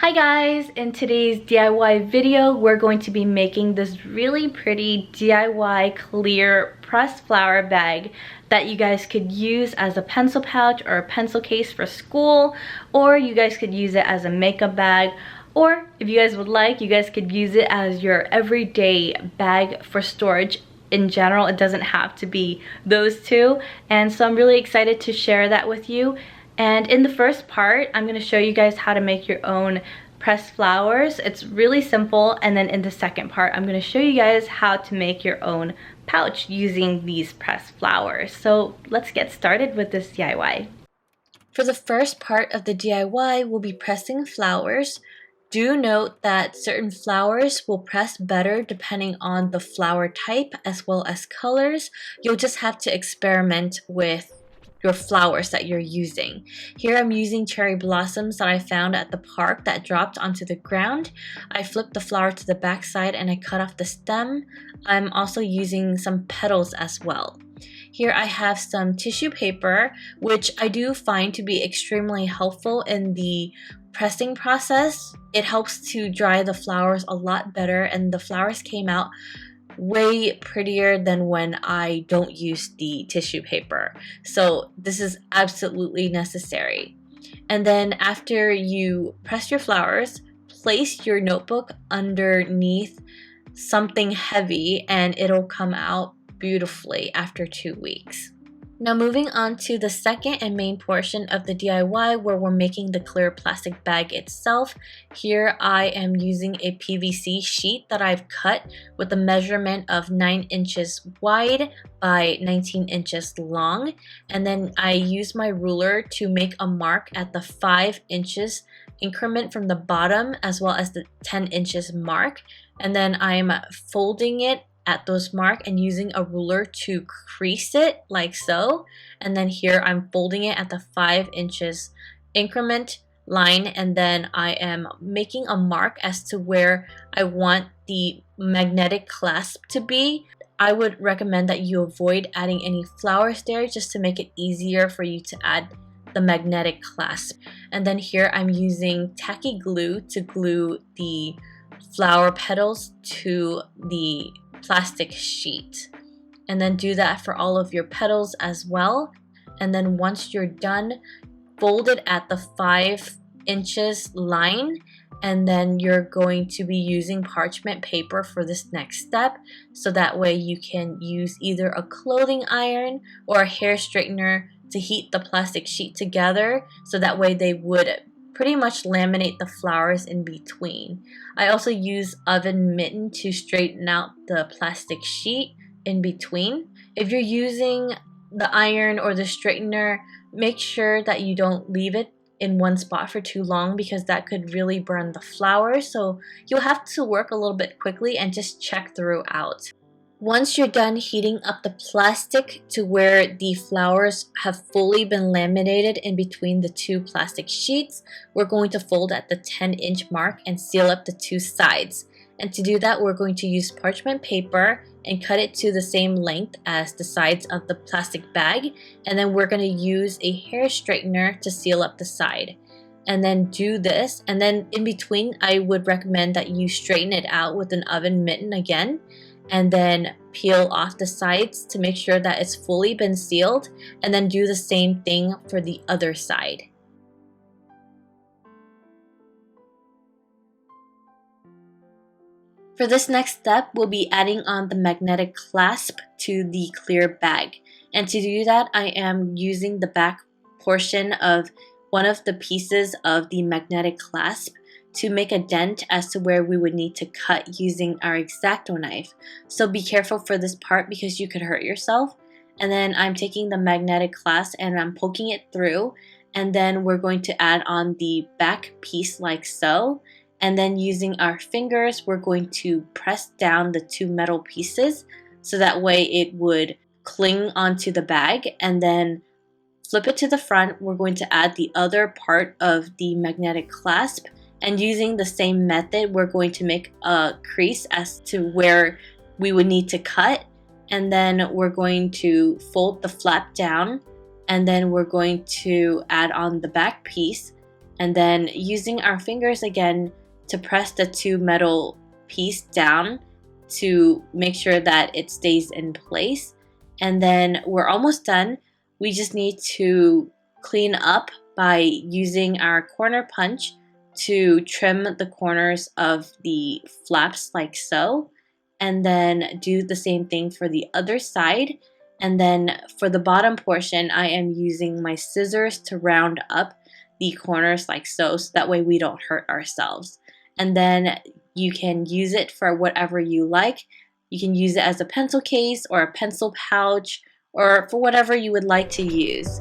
Hi guys, in today's DIY video, we're going to be making this really pretty DIY clear pressed flower bag that you guys could use as a pencil pouch or a pencil case for school, or you guys could use it as a makeup bag, or if you guys would like, you guys could use it as your everyday bag for storage. In general, it doesn't have to be those two, and so I'm really excited to share that with you. And in the first part, I'm going to show you guys how to make your own pressed flowers. It's really simple. And then in the second part, I'm going to show you guys how to make your own pouch using these pressed flowers. So let's get started with this DIY. For the first part of the DIY, we'll be pressing flowers. Do note that certain flowers will press better depending on the flower type as well as colors. You'll just have to experiment with your flowers that you're using. Here I'm using cherry blossoms that I found at the park that dropped onto the ground. I flipped the flower to the back side and I cut off the stem. I'm also using some petals as well. Here I have some tissue paper, which I do find to be extremely helpful in the pressing process. It helps to dry the flowers a lot better, and the flowers came out way prettier than when I don't use the tissue paper. So this is absolutely necessary. And then after you press your flowers, place your notebook underneath something heavy and it'll come out beautifully after 2 weeks. Now moving on to the second and main portion of the DIY, where we're making the clear plastic bag itself. Here I am using a PVC sheet that I've cut with a measurement of 9 inches wide by 19 inches long. And then I use my ruler to make a mark at the 5 inches increment from the bottom as well as the 10 inches mark. And then I'm folding it at those mark and using a ruler to crease it like so. And then here I'm folding it at the 5 inches increment line, and then I am making a mark as to where I want the magnetic clasp to be. I would recommend that you avoid adding any flowers there just to make it easier for you to add the magnetic clasp. And then here I'm using tacky glue to glue the flower petals to the plastic sheet, and then do that for all of your petals as well. And then once you're done, fold it at the 5 inches line, and then you're going to be using parchment paper for this next step, so that way you can use either a clothing iron or a hair straightener to heat the plastic sheet together, so that way they would pretty much laminate the flowers in between. I also use oven mitten to straighten out the plastic sheet in between. If you're using the iron or the straightener, make sure that you don't leave it in one spot for too long, because that could really burn the flowers. So you'll have to work a little bit quickly and just check throughout. Once you're done heating up the plastic to where the flowers have fully been laminated in between the two plastic sheets, we're going to fold at the 10-inch mark and seal up the two sides. And to do that, we're going to use parchment paper and cut it to the same length as the sides of the plastic bag. And then we're going to use a hair straightener to seal up the side. And then do this. And then in between, I would recommend that you straighten it out with an oven mitten again, and then peel off the sides to make sure that it's fully been sealed, and then do the same thing for the other side. For this next step, we'll be adding on the magnetic clasp to the clear bag. And to do that, I am using the back portion of one of the pieces of the magnetic clasp to make a dent as to where we would need to cut using our X-Acto knife. So be careful for this part because you could hurt yourself. And then I'm taking the magnetic clasp and I'm poking it through, and then we're going to add on the back piece like so. And then using our fingers, we're going to press down the two metal pieces so that way it would cling onto the bag, and then flip it to the front. We're going to add the other part of the magnetic clasp. And using the same method, we're going to make a crease as to where we would need to cut. And then we're going to fold the flap down. And then we're going to add on the back piece. and then using our fingers again to press the two metal piece down to make sure that it stays in place. And then we're almost done. We just need to clean up by using our corner punch to trim the corners of the flaps like so, and then do the same thing for the other side. And then for the bottom portion, I am using my scissors to round up the corners like so that way we don't hurt ourselves. And then you can use it for whatever you like. You can use it as a pencil case or a pencil pouch or for whatever you would like to use.